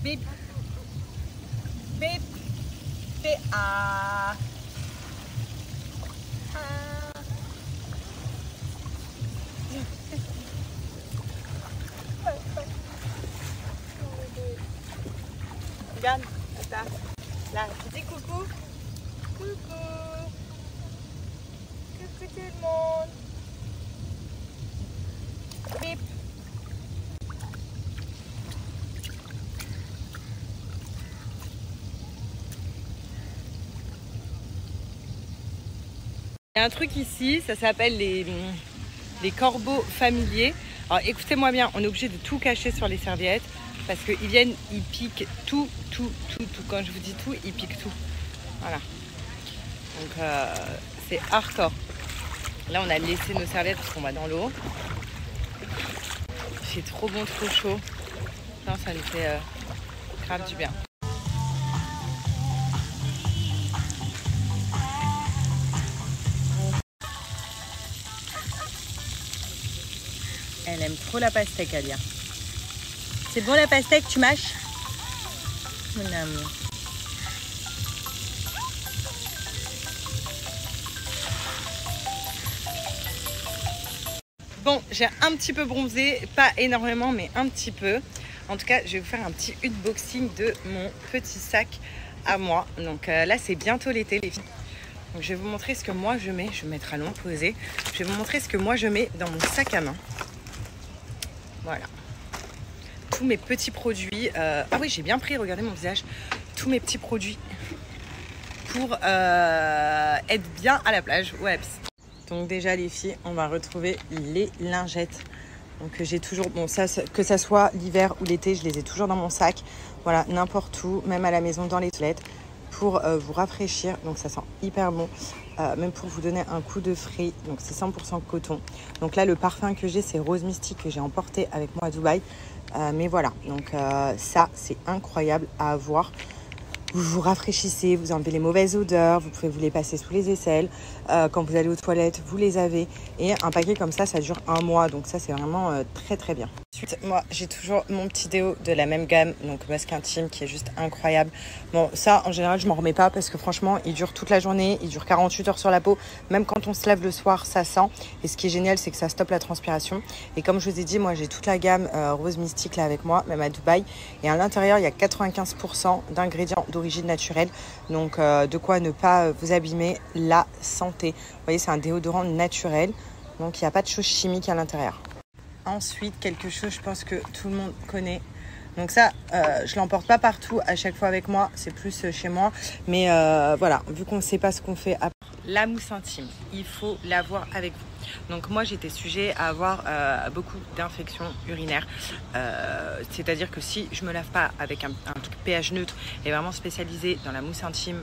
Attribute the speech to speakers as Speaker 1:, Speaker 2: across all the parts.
Speaker 1: Bip. Bip. Ah. Regarde, là, tu dis coucou. Coucou. Coucou tout le monde. Bip. Il y a un truc ici, ça s'appelle les corbeaux familiers. Alors écoutez-moi bien, on est obligé de tout cacher sur les serviettes parce qu'ils viennent, ils piquent tout. Quand je vous dis tout, ils piquent tout. Voilà. Donc c'est hardcore. Là on a laissé nos serviettes parce qu'on va dans l'eau. Il fait trop bon, trop chaud. Non, ça nous fait grave du bien. Elle aime trop la pastèque, Alia. C'est bon la pastèque, tu mâches? Mon amour. Bon, j'ai un petit peu bronzé, pas énormément, mais un petit peu. En tout cas, je vais vous faire un petit unboxing de mon petit sac à moi. Donc là, c'est bientôt l'été, les filles. Donc, je vais vous montrer ce que moi je mets. Je vais me mettre à long posé. Je vais vous montrer ce que moi je mets dans mon sac à main. Voilà. Tous mes petits produits. Ah oui, j'ai bien pris, regardez mon visage. Tous mes petits produits pour être bien à la plage. Ouais. Donc déjà les filles, on va retrouver les lingettes. Donc j'ai toujours, bon ça, que ça soit l'hiver ou l'été, je les ai toujours dans mon sac. Voilà, n'importe où, même à la maison, dans les toilettes, pour vous rafraîchir. Donc ça sent hyper bon. Même pour vous donner un coup de frais. Donc c'est 100% coton. Donc là le parfum que j'ai, c'est Rose Mystique que j'ai emporté avec moi à Dubaï. Mais voilà, donc ça c'est incroyable à avoir. Vous vous rafraîchissez, vous enlevez les mauvaises odeurs, vous pouvez vous les passer sous les aisselles. Quand vous allez aux toilettes, vous les avez. Et un paquet comme ça dure 1 mois. Donc ça, c'est vraiment très très bien. Ensuite, moi, j'ai toujours mon petit déo de la même gamme, donc Musk Intime, qui est juste incroyable. Bon, ça, en général, je m'en remets pas parce que franchement, il dure toute la journée, il dure 48 heures sur la peau. Même quand on se lave le soir, ça sent. Et ce qui est génial, c'est que ça stoppe la transpiration. Et comme je vous ai dit, moi, j'ai toute la gamme Rose Mystique là avec moi, même à Dubaï. Et à l'intérieur, il y a 95% d'ingrédients d'origine naturelle. Donc, de quoi ne pas vous abîmer la santé. Vous voyez, c'est un déodorant naturel. Donc, il n'y a pas de choses chimiques à l'intérieur. Ensuite, quelque chose, je pense que tout le monde connaît. Donc ça, je l'emporte pas partout à chaque fois avec moi. C'est plus chez moi. Mais voilà, vu qu'on ne sait pas ce qu'on fait après. La mousse intime, il faut l'avoir avec vous. Donc moi, j'étais sujet à avoir beaucoup d'infections urinaires. C'est-à-dire que si je me lave pas avec un truc pH neutre et vraiment spécialisé dans la mousse intime,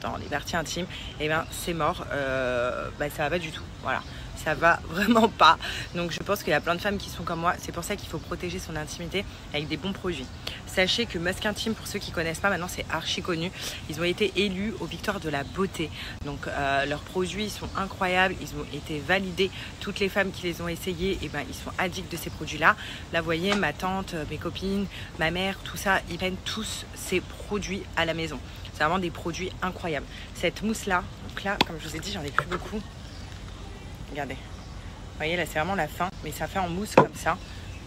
Speaker 1: dans les parties intimes, et ben c'est mort. Ça va pas du tout. Voilà. Ça va vraiment pas. Donc je pense qu'il y a plein de femmes qui sont comme moi. C'est pour ça qu'il faut protéger son intimité avec des bons produits. Sachez que Musk Intime, pour ceux qui connaissent pas, maintenant c'est archi connu. Ils ont été élus aux victoires de la beauté. Donc leurs produits sont incroyables. Ils ont été validés. Toutes les femmes qui les ont essayés, et ben ils sont addicts de ces produits-là. Là, vous voyez, ma tante, mes copines, ma mère, tout ça, ils prennent tous ces produits à la maison. C'est vraiment des produits incroyables. Cette mousse-là, donc là, comme je vous ai dit, j'en ai plus beaucoup. Regardez, vous voyez là c'est vraiment la fin, mais ça fait en mousse comme ça.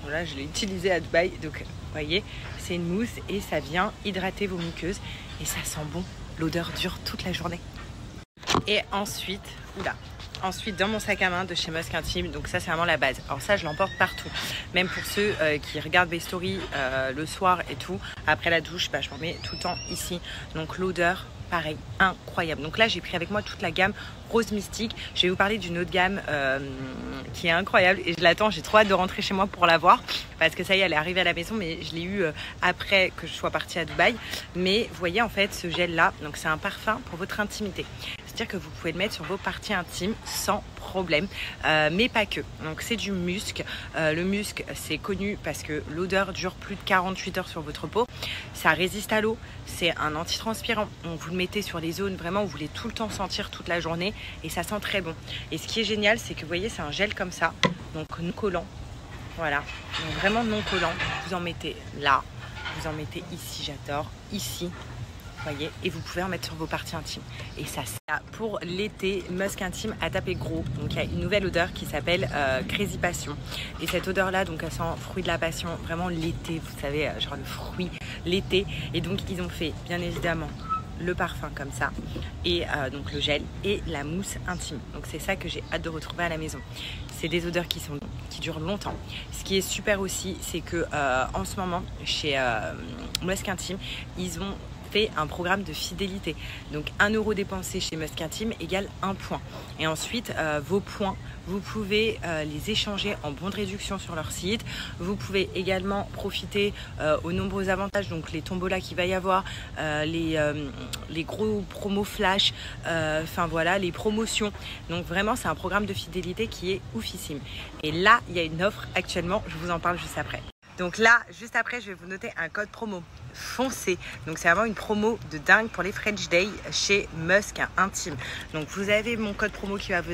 Speaker 1: Donc là je l'ai utilisé à Dubaï, donc vous voyez c'est une mousse et ça vient hydrater vos muqueuses et ça sent bon. L'odeur dure toute la journée. Et ensuite, ensuite dans mon sac à main de chez Musk Intime, donc ça c'est vraiment la base. Alors ça je l'emporte partout, même pour ceux qui regardent mes stories le soir et tout. Après la douche, je m'en mets tout le temps ici. Donc l'odeur, pareil, incroyable. Donc là j'ai pris avec moi toute la gamme Rose Mystique. Je vais vous parler d'une autre gamme qui est incroyable et je l'attends, j'ai trop hâte de rentrer chez moi pour la voir parce que ça y est, elle est arrivée à la maison, mais je l'ai eu après que je sois partie à Dubaï. Mais vous voyez en fait ce gel là, donc c'est un parfum pour votre intimité. C'est-à-dire que vous pouvez le mettre sur vos parties intimes sans problème, mais pas que. Donc c'est du musc. Le musc, c'est connu parce que l'odeur dure plus de 48 heures sur votre peau. Ça résiste à l'eau, c'est un antitranspirant. Donc vous le mettez sur les zones vraiment où vous voulez tout le temps sentir toute la journée et ça sent très bon. Et ce qui est génial, c'est que vous voyez, c'est un gel comme ça, donc non collant. Voilà, donc vraiment non collant. Vous en mettez là. vous en mettez ici, j'adore, ici. Voyez, et vous pouvez en mettre sur vos parties intimes. Et ça, c'est pour l'été, musk intime à taper gros. Donc il y a une nouvelle odeur qui s'appelle Crazy Passion. Et cette odeur-là, donc elle sent fruit de la passion, vraiment l'été, vous savez, genre le fruit, l'été. Et donc ils ont fait, bien évidemment, le parfum comme ça, et donc le gel et la mousse intime. Donc c'est ça que j'ai hâte de retrouver à la maison. C'est des odeurs qui durent longtemps. Ce qui est super aussi, c'est que en ce moment, chez Musk Intime, ils ont fait un programme de fidélité. Donc 1 € dépensé chez Musk Intime égale 1 point. Et ensuite, vos points, vous pouvez les échanger en bons de réduction sur leur site. Vous pouvez également profiter aux nombreux avantages, donc les tombolas qu'il va y avoir, les gros promos flash, enfin voilà, les promotions. Donc vraiment, c'est un programme de fidélité qui est oufissime. Et là, il y a une offre actuellement, je vous en parle juste après. Donc là, juste après, je vais vous noter un code promo. Foncez. Donc c'est vraiment une promo de dingue pour les French Day chez Musk Intime. Donc vous avez mon code promo qui va vous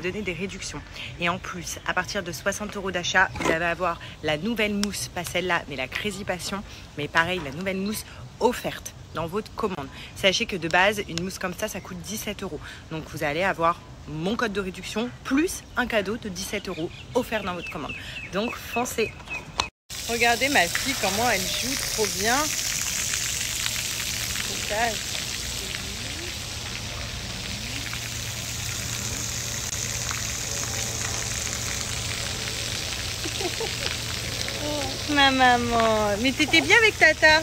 Speaker 1: donner des réductions. Et en plus, à partir de 60 € d'achat, vous allez avoir la nouvelle mousse, pas celle-là, mais la Crazy Passion. Mais pareil, la nouvelle mousse offerte dans votre commande. Sachez que de base, une mousse comme ça coûte 17 €. Donc vous allez avoir mon code de réduction plus un cadeau de 17 € offert dans votre commande. Donc foncez. Regardez ma fille, comment elle joue trop bien. Ma maman, mais t'étais bien avec Tata.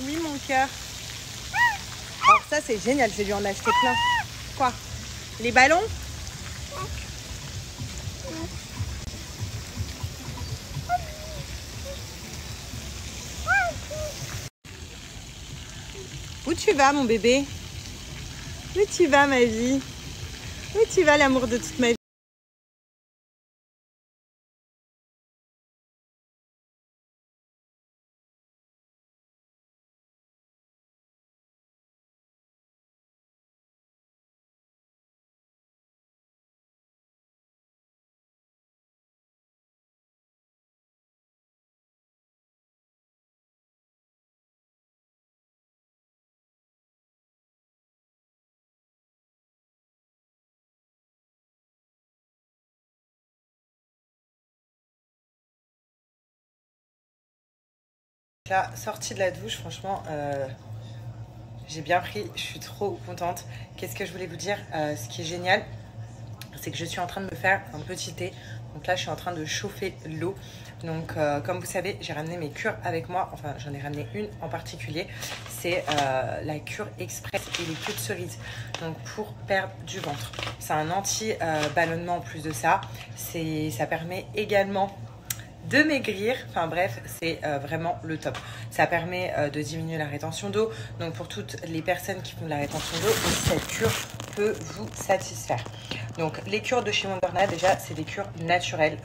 Speaker 1: Oui, mon cœur. Alors ça, c'est génial, je vais lui en acheter plein. Quoi? Les ballons? Où tu vas, mon bébé? Où tu vas, ma vie? Où tu vas, l'amour de toute ma vie? Là, sortie de la douche, franchement, j'ai bien pris, je suis trop contente. Qu'est-ce que je voulais vous dire? Ce qui est génial, c'est que je suis en train de me faire un petit thé. Donc là, je suis en train de chauffer l'eau. Donc, comme vous savez, j'ai ramené mes cures avec moi. Enfin, j'en ai ramené une en particulier. C'est la cure express et les queues de cerise. Donc, pour perdre du ventre. C'est un anti-ballonnement en plus de ça. Ça permet également de maigrir, enfin bref, c'est vraiment le top. Ça permet de diminuer la rétention d'eau. Donc pour toutes les personnes qui font de la rétention d'eau, cette cure peut vous satisfaire. Donc les cures de chez Wonderna, déjà, c'est des cures naturelles.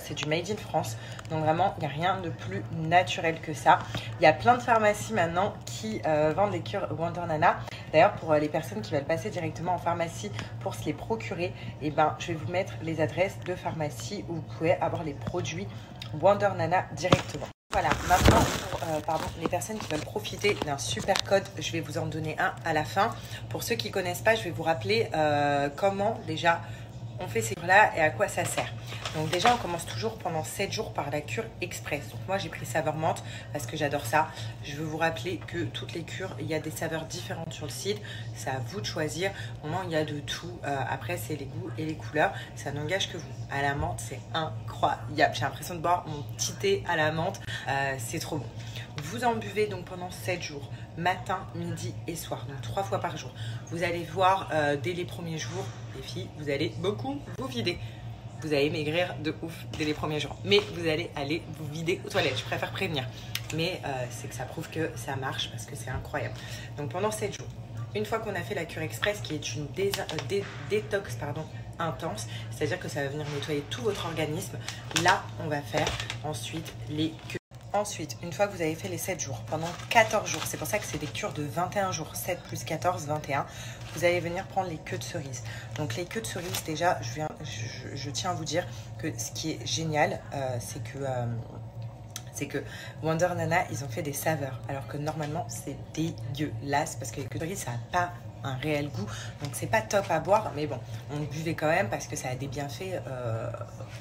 Speaker 1: C'est du made in France. Donc vraiment, il n'y a rien de plus naturel que ça. Il y a plein de pharmacies maintenant qui vendent les cures Wondernana. D'ailleurs, pour les personnes qui veulent passer directement en pharmacie pour se les procurer, eh ben, je vais vous mettre les adresses de pharmacie où vous pouvez avoir les produits Wondernana directement. Voilà, maintenant pour les personnes qui veulent profiter d'un super code, je vais vous en donner un à la fin. Pour ceux qui ne connaissent pas, je vais vous rappeler comment déjà on fait ces cures-là et à quoi ça sert. Donc déjà, on commence toujours pendant 7 jours par la cure express. Donc moi, j'ai pris saveur menthe parce que j'adore ça. Je veux vous rappeler que toutes les cures, il y a des saveurs différentes sur le site. C'est à vous de choisir. Vraiment, il y a de tout. Après, c'est les goûts et les couleurs. Ça n'engage que vous. À la menthe, c'est incroyable. J'ai l'impression de boire mon petit thé à la menthe. C'est trop bon. Vous en buvez donc pendant 7 jours, matin, midi et soir, donc 3 fois par jour. Vous allez voir dès les premiers jours, les filles, vous allez beaucoup vous vider. Vous allez maigrir de ouf dès les premiers jours. Mais vous allez aller vous vider aux toilettes, je préfère prévenir. Mais c'est que ça prouve que ça marche parce que c'est incroyable. Donc pendant 7 jours, une fois qu'on a fait la cure express qui est une détox intense, c'est-à-dire que ça va venir nettoyer tout votre organisme, là on va faire ensuite les cures. Ensuite, une fois que vous avez fait les 7 jours, pendant 14 jours, c'est pour ça que c'est des cures de 21 jours, 7 plus 14, 21, vous allez venir prendre les queues de cerise. Donc les queues de cerise, déjà, je tiens à vous dire que ce qui est génial, c'est que Wonder Nana, ils ont fait des saveurs, alors que normalement, c'est dégueulasse, parce que les queues de cerise, ça n'a pas un réel goût, donc c'est pas top à boire, mais bon, on le buvait quand même parce que ça a des bienfaits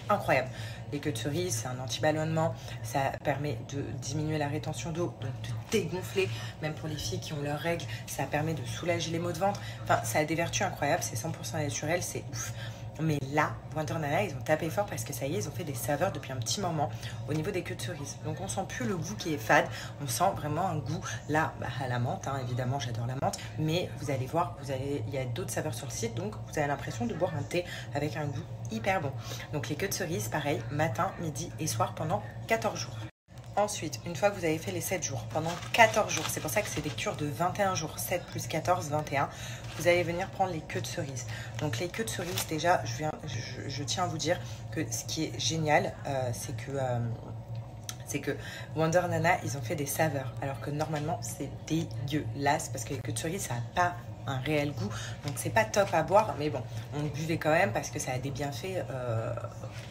Speaker 1: incroyables. Les queues de cerise, c'est un anti-ballonnement, ça permet de diminuer la rétention d'eau, donc de dégonfler, même pour les filles qui ont leurs règles, ça permet de soulager les maux de ventre, enfin ça a des vertus incroyables, c'est 100% naturel, c'est ouf. Mais là, Wonder Nana, ils ont tapé fort parce que ça y est, ils ont fait des saveurs depuis un petit moment au niveau des queues de cerise. Donc on sent plus le goût qui est fade, on sent vraiment un goût là à la menthe, hein, évidemment j'adore la menthe, mais vous allez voir, il y a d'autres saveurs sur le site, donc vous avez l'impression de boire un thé avec un goût hyper bon. Donc les queues de cerise, pareil, matin, midi et soir pendant 14 jours. Ensuite, une fois que vous avez fait les 7 jours, pendant 14 jours, c'est pour ça que c'est des cures de 21 jours, 7 plus 14, 21, vous allez venir prendre les queues de cerise. Donc les queues de cerise, déjà, je tiens à vous dire que ce qui est génial, c'est que Wonder Nana, ils ont fait des saveurs, alors que normalement, c'est dégueulasse, parce que les queues de cerise, ça n'a pas un réel goût, donc c'est pas top à boire, mais bon, on le buvait quand même parce que ça a des bienfaits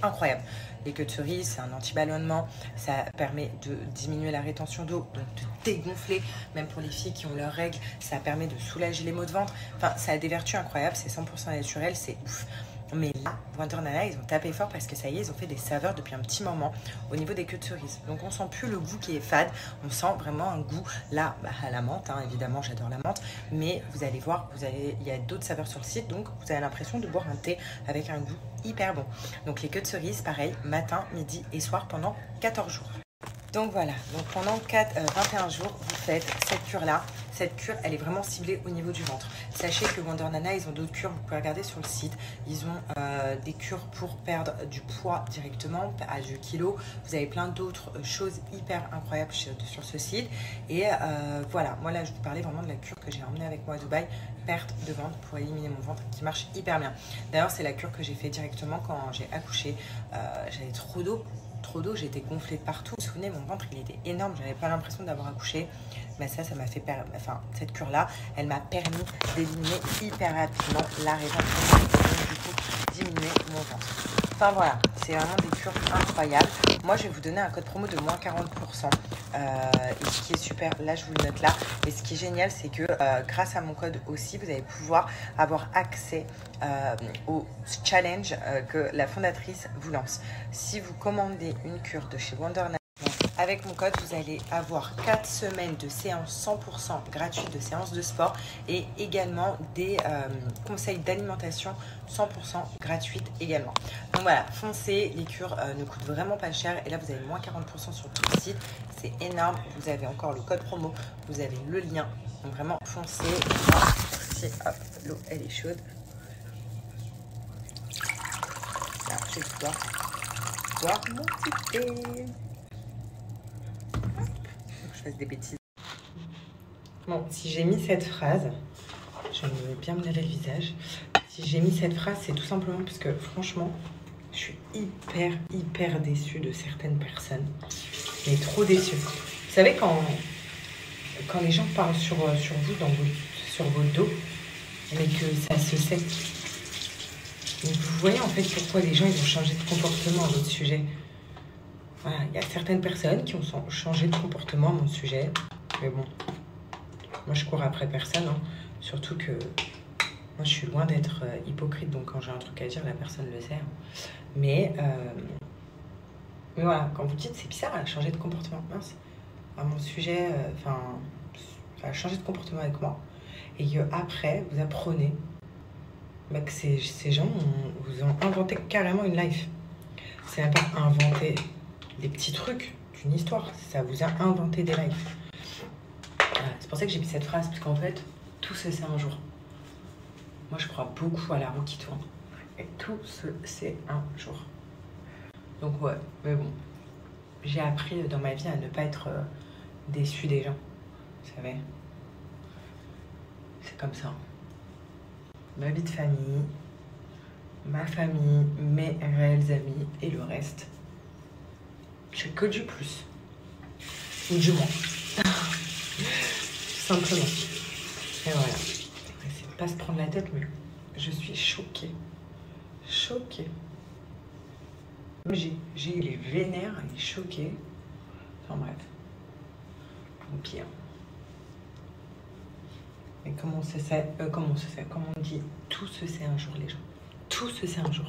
Speaker 1: incroyables. Les queues de cerise, c'est un anti-ballonnement, ça permet de diminuer la rétention d'eau, donc de dégonfler, même pour les filles qui ont leurs règles, ça permet de soulager les maux de ventre, enfin ça a des vertus incroyables, c'est 100% naturel, c'est ouf. Mais là, Wonder Nana, ils ont tapé fort parce que ça y est, ils ont fait des saveurs depuis un petit moment au niveau des queues de cerise. Donc on sent plus le goût qui est fade, on sent vraiment un goût là à la menthe, hein, évidemment j'adore la menthe, mais vous allez voir, il y a d'autres saveurs sur le site, donc vous avez l'impression de boire un thé avec un goût hyper bon. Donc les queues de cerise, pareil, matin, midi et soir pendant 14 jours. Donc voilà, donc pendant 21 jours, vous faites cette cure-là. Cette cure, elle est vraiment ciblée au niveau du ventre. Sachez que Wonder Nana, ils ont d'autres cures, vous pouvez regarder sur le site. Ils ont des cures pour perdre du poids directement, à 2 kilos. Vous avez plein d'autres choses hyper incroyables sur ce site. Et voilà, moi là, je vous parlais vraiment de la cure que j'ai emmenée avec moi à Dubaï, perte de ventre pour éliminer mon ventre, qui marche hyper bien. D'ailleurs, c'est la cure que j'ai fait directement quand j'ai accouché. J'avais trop d'eau, j'étais gonflée de partout. Vous vous souvenez, mon ventre, il était énorme, j'avais pas l'impression d'avoir accouché. Mais ça m'a fait perdre, enfin, cette cure-là, elle m'a permis d'éliminer hyper rapidement la rétention et donc, du coup, diminuer mon ventre. Enfin voilà, c'est vraiment des cures incroyables. Moi, je vais vous donner un code promo de moins 40%. Et ce qui est super, là, je vous le note là. Et ce qui est génial, c'est que grâce à mon code aussi, vous allez pouvoir avoir accès au challenge que la fondatrice vous lance. Si vous commandez une cure de chez Wonder Nana, avec mon code, vous allez avoir 4 semaines de séances 100% gratuites, de séances de sport et également des conseils d'alimentation 100% gratuites également. Donc voilà, foncez, les cures ne coûtent vraiment pas cher et là vous avez moins 40% sur tout le site, c'est énorme. Vous avez encore le code promo, vous avez le lien, donc vraiment foncez. Hop, l'eau elle est chaude. Là, je vais pouvoir boire mon petit thé. Je fasse des bêtises. Bon, si j'ai mis cette phrase, je vais bien me laver le visage. Si j'ai mis cette phrase, c'est tout simplement parce que franchement, je suis hyper déçue de certaines personnes. Mais trop déçue. Vous savez, quand les gens parlent sur vous, sur votre dos, mais que ça se sait. Donc, vous voyez en fait pourquoi les gens ils ont changé de comportement à votre sujet. Voilà, il y a certaines personnes qui ont changé de comportement à mon sujet. Mais bon, moi je cours après personne. Hein. Surtout que moi je suis loin d'être hypocrite. Donc quand j'ai un truc à dire, la personne le sait. Hein. Mais voilà, quand vous dites c'est bizarre, elle a changé de comportement. Mince. À mon sujet, elle a changé de comportement avec moi. Et qu'après, vous apprenez que ces gens vous ont inventé carrément une life. C'est même pas inventé des petits trucs d'une histoire, ça vous a inventé des lives. Voilà, c'est pour ça que j'ai mis cette phrase, parce qu'en fait, tout se sait un jour. Moi, je crois beaucoup à la roue qui tourne. Et tout se sait un jour. Donc ouais, mais bon. J'ai appris dans ma vie à ne pas être déçue des gens. Vous savez. C'est comme ça. Ma vie de famille, ma famille, mes réels amis et le reste. Je fais que du plus. Ou du moins. Tout simplement. Et voilà. Essayez de pas se prendre la tête, mais je suis choquée. Choquée. Il est vénère, il est choqué. Enfin bref. Au pire. Mais comment on dit, tout se sait un jour, les gens. Tout se sait un jour.